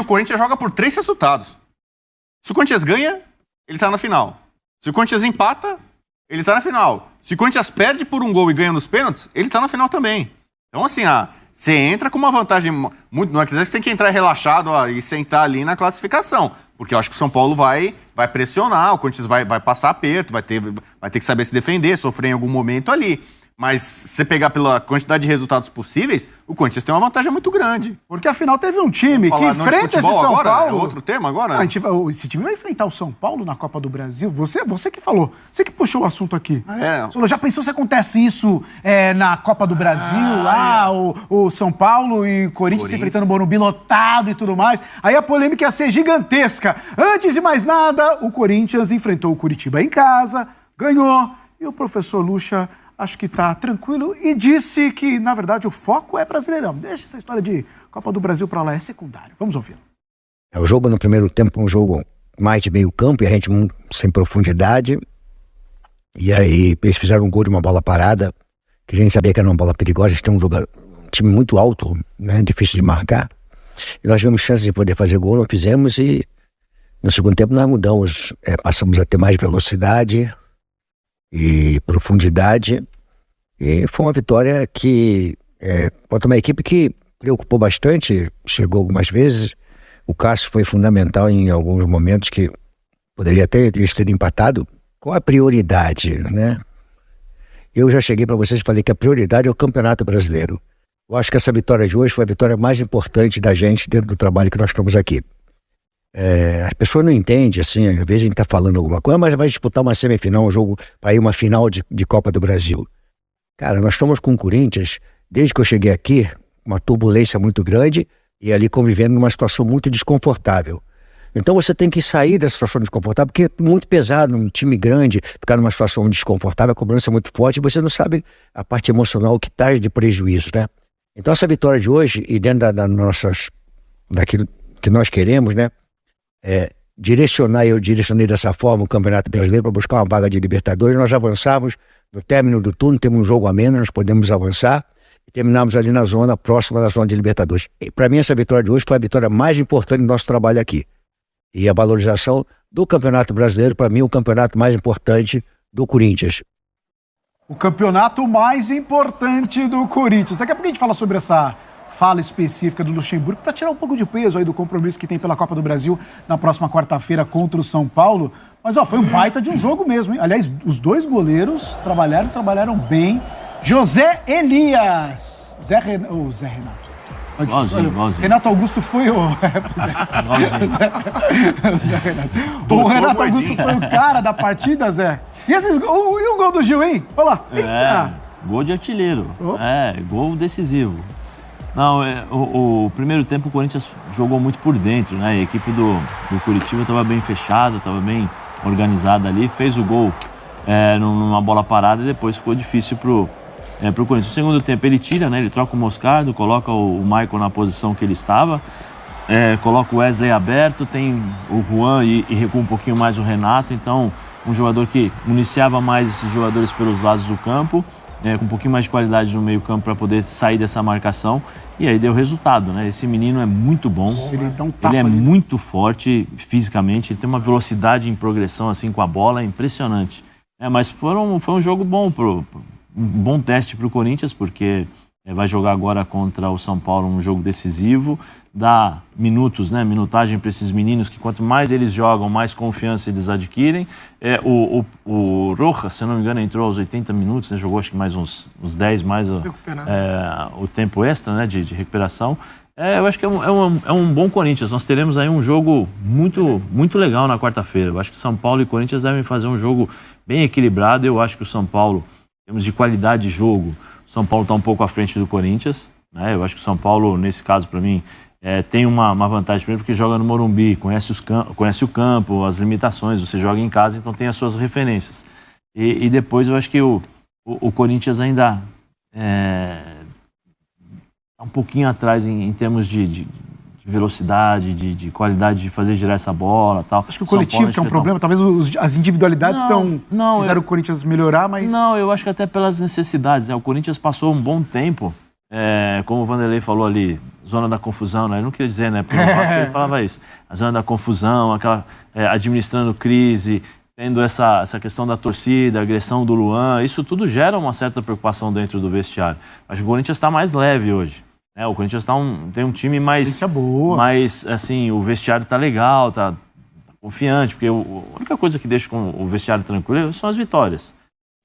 o Corinthians joga por 3 resultados. Se o Corinthians ganha, ele tá na final. Se o Corinthians empata, ele tá na final. Se o Corinthians perde por um gol e ganha nos pênaltis, ele tá na final também. Então, assim, você entra com uma vantagem muito... Não é que você tem que entrar relaxado e sentar ali na classificação. Porque eu acho que o São Paulo vai pressionar, o Corinthians vai passar aperto, vai ter que saber se defender, sofrer em algum momento ali. Mas se você pegar pela quantidade de resultados possíveis, o Corinthians tem uma vantagem muito grande. Porque afinal teve um time que enfrenta esse São agora? Paulo. É outro tema agora? Esse time vai enfrentar o São Paulo na Copa do Brasil. Você que falou, você que puxou o assunto aqui. Já pensou se acontece isso na Copa do Brasil? O São Paulo e Corinthians se enfrentando o Morumbi lotado e tudo mais. Aí a polêmica ia ser gigantesca. Antes de mais nada, o Corinthians enfrentou o Curitiba em casa, ganhou, e o professor Lucha... acho que está tranquilo e disse que, na verdade, o foco é Brasileirão. Deixa essa história de Copa do Brasil para lá, é secundário. Vamos ouvi-lo. O jogo no primeiro tempo um jogo mais de meio campo e a gente sem profundidade. E aí eles fizeram um gol de uma bola parada, que a gente sabia que era uma bola perigosa. A gente tem um time muito alto, né, difícil de marcar. E nós tivemos chance de poder fazer gol, não fizemos, e no segundo tempo nós mudamos, passamos a ter mais velocidade e profundidade, e foi uma vitória que contra uma equipe que preocupou bastante, chegou algumas vezes. O Cássio foi fundamental em alguns momentos que poderia até eles terem empatado. Qual a prioridade, né? Eu já cheguei para vocês e falei que a prioridade é o Campeonato Brasileiro. Eu acho que essa vitória de hoje foi a vitória mais importante da gente dentro do trabalho que nós estamos aqui. As pessoas não entendem, assim, às vezes a gente está falando alguma coisa, mas vai disputar uma semifinal, um jogo para ir uma final de Copa do Brasil. Cara, nós estamos com o Corinthians, desde que eu cheguei aqui, uma turbulência muito grande e ali convivendo numa situação muito desconfortável. Então você tem que sair dessa situação desconfortável, porque é muito pesado, um time grande, ficar numa situação desconfortável, a cobrança é muito forte e você não sabe a parte emocional que traz de prejuízo, né? Então essa vitória de hoje, e dentro daquilo que nós queremos, né? Eu direcionei dessa forma o Campeonato Brasileiro para buscar uma vaga de Libertadores. Nós avançamos no término do turno, temos um jogo a menos, nós podemos avançar e terminamos ali na zona, próxima da zona de Libertadores. Para mim essa vitória de hoje foi a vitória mais importante do nosso trabalho aqui. E a valorização do Campeonato Brasileiro, para mim, o campeonato mais importante do Corinthians. O campeonato mais importante do Corinthians. Daqui a pouco a gente fala sobre essa fala específica do Luxemburgo, para tirar um pouco de peso aí do compromisso que tem pela Copa do Brasil na próxima quarta-feira contra o São Paulo. Mas, foi um baita de um jogo mesmo, hein? Aliás, os dois goleiros trabalharam bem. José Elias. Zé Renato. Igualzinho. Renato Augusto foi o... O Renato Augusto foi o cara da partida, Zé. E o gol do Gil, hein? Olha lá. Gol de artilheiro. Gol decisivo. Não, o primeiro tempo o Corinthians jogou muito por dentro, né? A equipe do Curitiba estava bem fechada, estava bem organizada ali, fez o gol numa bola parada e depois ficou difícil pro Corinthians. No segundo tempo ele tira, né? Ele troca o Moscardo, coloca o Michael na posição que ele estava, coloca o Wesley aberto, tem o Juan e recua um pouquinho mais o Renato, então um jogador que municiava mais esses jogadores pelos lados do campo, com um pouquinho mais de qualidade no meio campo para poder sair dessa marcação, e aí deu resultado, né? Esse menino é muito bom, ele é muito forte fisicamente, tem uma velocidade em progressão assim com a bola, é impressionante. Mas foi um jogo bom, um bom teste para o Corinthians, porque vai jogar agora contra o São Paulo um jogo decisivo, dá minutos, né? Minutagem para esses meninos, que quanto mais eles jogam, mais confiança eles adquirem. O Rojas, se não me engano, entrou aos 80 minutos, né? Jogou acho que mais uns 10 mais o tempo extra, né? de recuperação. Eu acho que é um bom Corinthians. Nós teremos aí um jogo muito, muito legal na quarta-feira. Eu acho que São Paulo e Corinthians devem fazer um jogo bem equilibrado. Eu acho que o São Paulo, em termos de qualidade de jogo, o São Paulo está um pouco à frente do Corinthians, né? Eu acho que o São Paulo, nesse caso, para mim, tem uma vantagem, primeiro porque joga no Morumbi, conhece o campo, as limitações, você joga em casa, então tem as suas referências. E depois eu acho que o Corinthians ainda está um pouquinho atrás em termos de velocidade, de qualidade de fazer girar essa bola e tal. Acho que o coletivo que é um problema, talvez as individualidades fizeram o Corinthians melhorar, mas... Não, eu acho que até pelas necessidades, né? O Corinthians passou um bom tempo como o Vanderlei falou ali, zona da confusão, né? Ele não queria dizer, né? Porque no Vasco ele falava isso. A zona da confusão, aquela administrando crise, tendo essa questão da torcida, a agressão do Luan, isso tudo gera uma certa preocupação dentro do vestiário. Acho que o Corinthians está mais leve hoje. O Corinthians tem um time mais... boa. Mais, assim, o vestiário está legal, tá confiante, porque a única coisa que deixa com o vestiário tranquilo são as vitórias.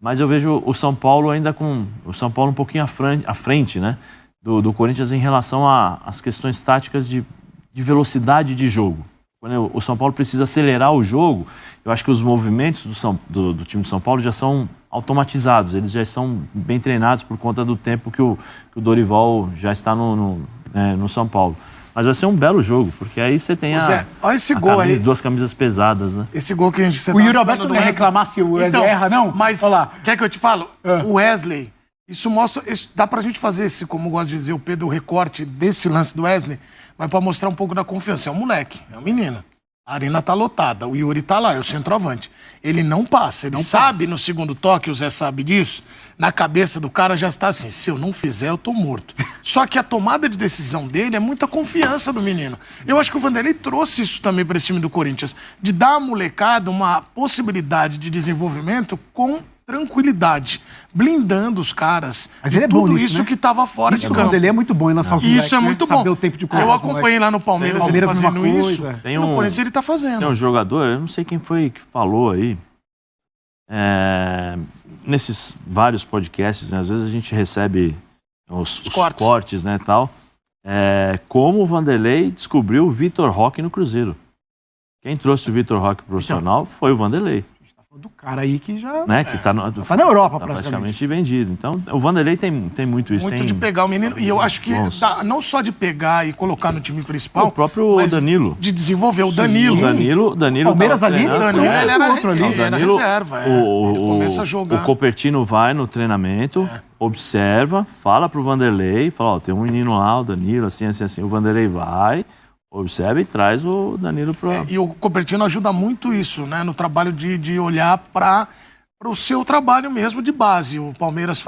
Mas eu vejo o São Paulo ainda com... O São Paulo um pouquinho à frente, né? Do Corinthians em relação às questões táticas de velocidade de jogo. Quando o São Paulo precisa acelerar o jogo, eu acho que os movimentos do time do São Paulo já são automatizados. Eles já são bem treinados por conta do tempo que o Dorival já está no São Paulo. Mas vai ser um belo jogo, porque aí você tem olha esse gol aí. Duas camisas pesadas, né? Esse gol que a gente... O Yuri Alberto não ia reclamar se o Wesley erra, não? Mas, quer que eu te falo? O Wesley, isso mostra... dá pra gente fazer esse, como gosta de dizer o Pedro, o recorte desse lance do Wesley, mas pra mostrar um pouco da confiança. É um moleque, é um menino. A arena tá lotada, o Yuri tá lá, é o centroavante. Ele não passa, ele sabe no segundo toque, o Zé sabe disso, na cabeça do cara já está assim, se eu não fizer, eu tô morto. Só que a tomada de decisão dele é muita confiança do menino. Eu acho que o Vanderlei trouxe isso também para esse time do Corinthians, de dar à molecada uma possibilidade de desenvolvimento com tranquilidade, blindando os caras. Mas de ele é bom tudo nisso, isso né? que estava fora de campo. Ele é muito bom em lançar os Isso é muito bom. Saber o tempo de Eu acompanhei lá no Palmeiras ele fazendo isso. E no Corinthians ele tá fazendo. Tem um jogador, eu não sei quem foi que falou aí, nesses vários podcasts, né, às vezes a gente recebe os cortes, né, tal, como o Vanderlei descobriu o Vitor Roque no Cruzeiro. Quem trouxe o Vitor Roque profissional foi o Vanderlei. Do cara aí que já... Né, que tá na Europa, praticamente vendido. Então, o Vanderlei tem muito isso. Muito de pegar o menino. E eu acho que não só de pegar e colocar no time principal... O próprio Danilo. De desenvolver o Danilo. O Danilo Palmeiras ali, Danilo, ele era outro ali. Ele era reserva. Ele começa a jogar. O Copertino vai no treinamento, observa, fala pro Vanderlei, fala, tem um menino lá, o Danilo, assim. O Vanderlei vai... Observa e traz o Danilo para... E o Copertino ajuda muito isso, né? No trabalho de olhar para o seu trabalho mesmo de base. O Palmeiras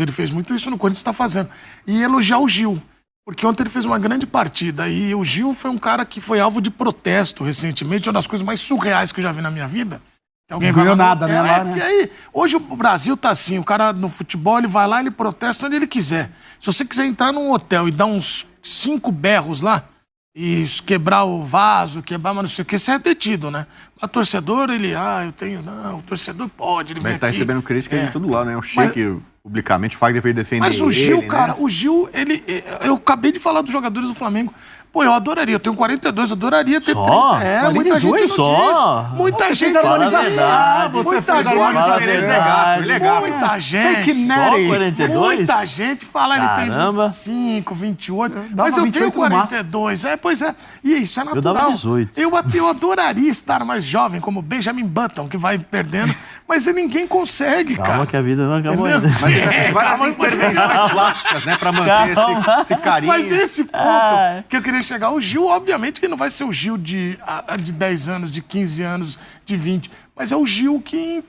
ele fez muito isso, no Corinthians está fazendo. E elogiar o Gil, porque ontem ele fez uma grande partida. E o Gil foi um cara que foi alvo de protesto recentemente, uma das coisas mais surreais que eu já vi na minha vida. Que alguém não ganhou nada, né? Lá, né? E aí, hoje o Brasil tá assim, o cara no futebol, ele vai lá, ele protesta onde ele quiser. Se você quiser entrar num hotel e dar uns 5 berros lá, e quebrar o vaso, mas não sei o que, você é detido, né? O torcedor, o torcedor pode, ele vem tá aqui. recebendo crítica de todo lado, né? O Sheik, publicamente, o Fagner veio defender ele. Mas o Gil, né? cara, eu acabei de falar dos jogadores do Flamengo. Pô, eu adoraria, eu tenho 42, eu adoraria ter 30. Muita gente não só? diz. Muita gente fala não diz. muita gente. Ele é gato. Muita gente. Só 42? Muita gente fala, ele tem 25, 28. Mas eu tenho 42. Pois é. E isso é natural. Eu dava 18. Eu adoraria estar mais jovem, como Benjamin Button, que vai perdendo. Mas ninguém consegue, cara. Calma que a vida não acabou ainda. Mas tem várias intervenções plásticas, né? Pra manter esse carinho. Mas esse ponto que eu queria chegar, o Gil, obviamente que não vai ser o Gil de 10 anos, de 15 anos, de 20, mas é o Gil que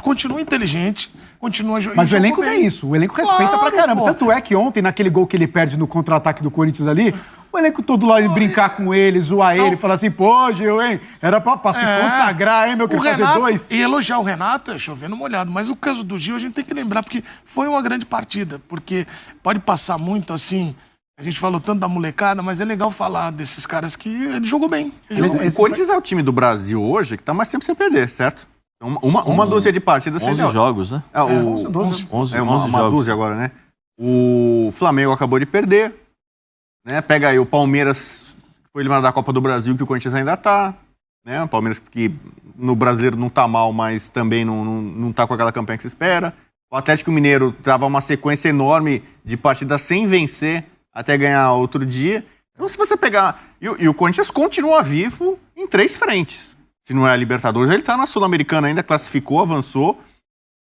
continua inteligente, continua jogando. Mas o elenco tem isso, o elenco respeita pra caramba. Pô. Tanto é que ontem, naquele gol que ele perde no contra-ataque do Corinthians ali, o elenco todo lá brincar com ele, zoar ele, falar assim, pô, Gil, hein, era pra se consagrar, hein, meu, que fazer Renato, 2. E elogiar o Renato é chovendo molhado, mas o caso do Gil a gente tem que lembrar, porque foi uma grande partida, porque pode passar muito assim. A gente falou tanto da molecada, mas é legal falar desses caras que ele jogou bem. O Corinthians é o time do Brasil hoje que tá mais tempo sem perder, certo? Uma dúzia de partidas. 11 jogos, né? 11 uma dúzia agora, né? O Flamengo acabou de perder, né? Pega aí o Palmeiras, foi eliminado da Copa do Brasil, que o Corinthians ainda tá, né? O Palmeiras que no Brasileiro não tá mal, mas também não tá com aquela campanha que se espera. O Atlético Mineiro tava uma sequência enorme de partidas sem vencer, até ganhar outro dia. Então, se você pegar... E o Corinthians continua vivo em 3 frentes. Se não é a Libertadores, ele tá na Sul-Americana ainda, classificou, avançou,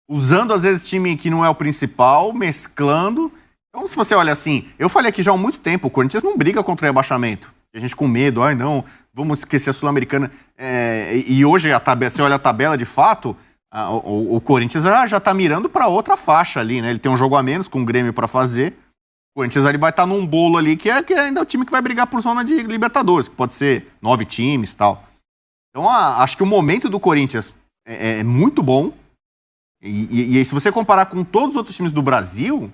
usando, às vezes, time que não é o principal, mesclando. Então, se você olha assim... Eu falei aqui já há muito tempo, o Corinthians não briga contra o rebaixamento. A gente com medo, não, vamos esquecer a Sul-Americana. E hoje, você olha a tabela, de fato, o Corinthians já tá mirando para outra faixa ali, né? Ele tem um jogo a menos com o Grêmio para fazer. O Corinthians ali vai estar num bolo ali que ainda é o time que vai brigar por zona de Libertadores, que pode ser 9 times e tal. Então, acho que o momento do Corinthians é muito bom. E aí, se você comparar com todos os outros times do Brasil,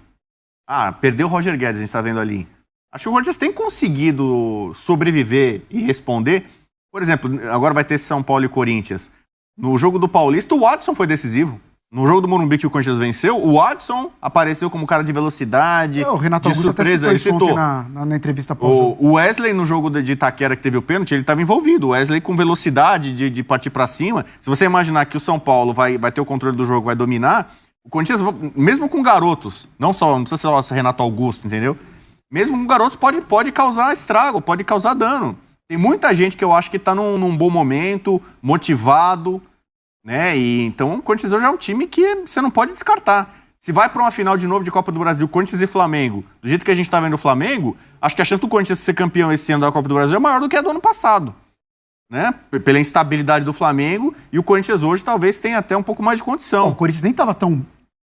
perdeu o Roger Guedes, a gente tá vendo ali. Acho que o Corinthians tem conseguido sobreviver e responder. Por exemplo, agora vai ter São Paulo e Corinthians. No jogo do Paulista, o Watson foi decisivo. No jogo do Morumbi que o Corinthians venceu, o Watson apareceu como cara de velocidade, o Renato de Augusto surpresa. até Ele citou na entrevista pós-jogo. O Wesley, no jogo de Itaquera, que teve o pênalti, ele estava envolvido. O Wesley com velocidade de partir para cima. Se você imaginar que o São Paulo vai ter o controle do jogo, vai dominar, o Corinthians, mesmo com garotos, não precisa ser Renato Augusto, entendeu? Mesmo com garotos, pode causar estrago, pode causar dano. Tem muita gente que eu acho que está num bom momento, motivado, né? E então o Corinthians hoje é um time que você não pode descartar. Se vai para uma final de novo de Copa do Brasil, Corinthians e Flamengo, do jeito que a gente está vendo o Flamengo, acho que a chance do Corinthians ser campeão esse ano da Copa do Brasil é maior do que a do ano passado, né? Pela instabilidade do Flamengo, e o Corinthians hoje talvez tenha até um pouco mais de condição. O Corinthians nem estava tão...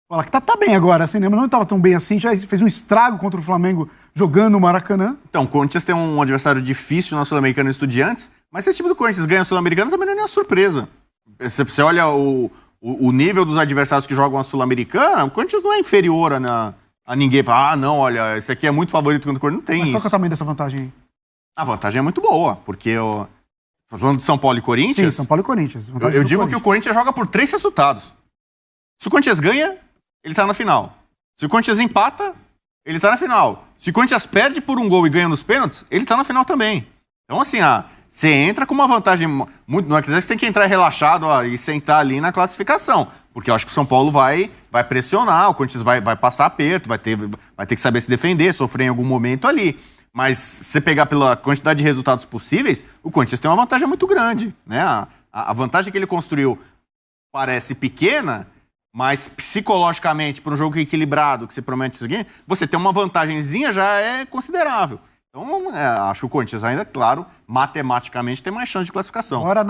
Fala que tá bem agora, assim, né? Mas não estava tão bem assim, já fez um estrago contra o Flamengo jogando no Maracanã. Então, o Corinthians tem um adversário difícil na Sul-Americana, Estudiantes, mas se esse time do Corinthians ganha a Sul-Americana, também não é nenhuma surpresa. Você olha o nível dos adversários que jogam a Sul-Americana, o Corinthians não é inferior a ninguém. Fala, não, olha, esse aqui é muito favorito contra o Corinthians. Não tem isso. Mas qual que é o tamanho dessa vantagem aí? A vantagem é muito boa, porque falando de São Paulo e Corinthians... Sim, São Paulo e Corinthians. Eu digo que o Corinthians joga por 3 resultados. Se o Corinthians ganha, ele tá na final. Se o Corinthians empata, ele tá na final. Se o Corinthians perde por um gol e ganha nos pênaltis, ele tá na final também. Então, assim, você entra com uma vantagem muito... Não é que você tem que entrar relaxado e sentar ali na classificação. Porque eu acho que o São Paulo vai pressionar, o Corinthians vai passar aperto, vai ter que saber se defender, sofrer em algum momento ali. Mas se você pegar pela quantidade de resultados possíveis, o Corinthians tem uma vantagem muito grande, né? A vantagem que ele construiu parece pequena, mas psicologicamente, para um jogo equilibrado, que você promete isso aqui, você ter uma vantagenzinha já é considerável. Então, acho que o Corinthians ainda, claro, matematicamente tem mais chance de classificação. Agora,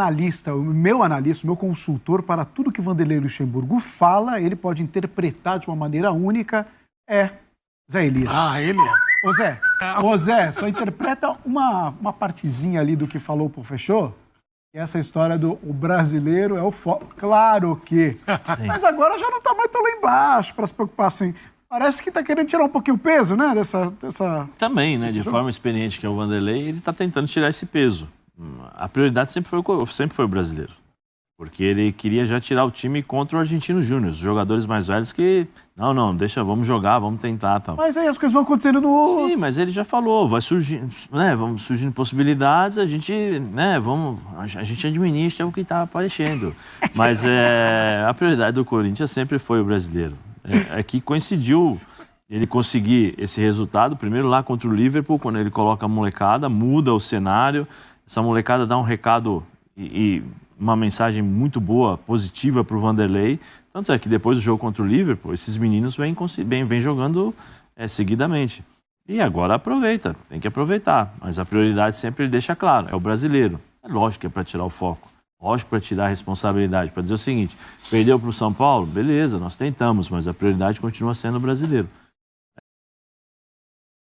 o meu consultor para tudo que Vanderlei Luxemburgo fala, ele pode interpretar de uma maneira única, Zé Elias. Ele é. Ô Zé, só interpreta uma partezinha ali do que falou, fechou? Essa história do o brasileiro é o foco. Claro que. Sim. Mas agora já não tá mais tão lá embaixo para se preocupar assim. Parece que tá querendo tirar um pouquinho o peso, né? Dessa... Também, né? De forma experiente que é o Vanderlei, ele tá tentando tirar esse peso. A prioridade sempre foi o brasileiro. Porque ele queria já tirar o time contra o Argentino Júnior, os jogadores mais velhos que... Não, deixa, vamos jogar, vamos tentar, tal. Mas aí as coisas vão acontecendo no... Sim, mas ele já falou, vai surgindo, né, vamos surgindo possibilidades, a gente, né, a gente administra o que está aparecendo. Mas a prioridade do Corinthians sempre foi o brasileiro. É que coincidiu ele conseguir esse resultado, primeiro lá contra o Liverpool, quando ele coloca a molecada, muda o cenário, essa molecada dá um recado e uma mensagem muito boa, positiva para o Vanderlei. Tanto é que depois do jogo contra o Liverpool, esses meninos vêm jogando seguidamente. E agora aproveita, tem que aproveitar. Mas a prioridade sempre ele deixa claro, é o brasileiro. É lógico que é para tirar o foco, lógico para tirar a responsabilidade, para dizer o seguinte, perdeu para o São Paulo? Beleza, nós tentamos, mas a prioridade continua sendo o brasileiro.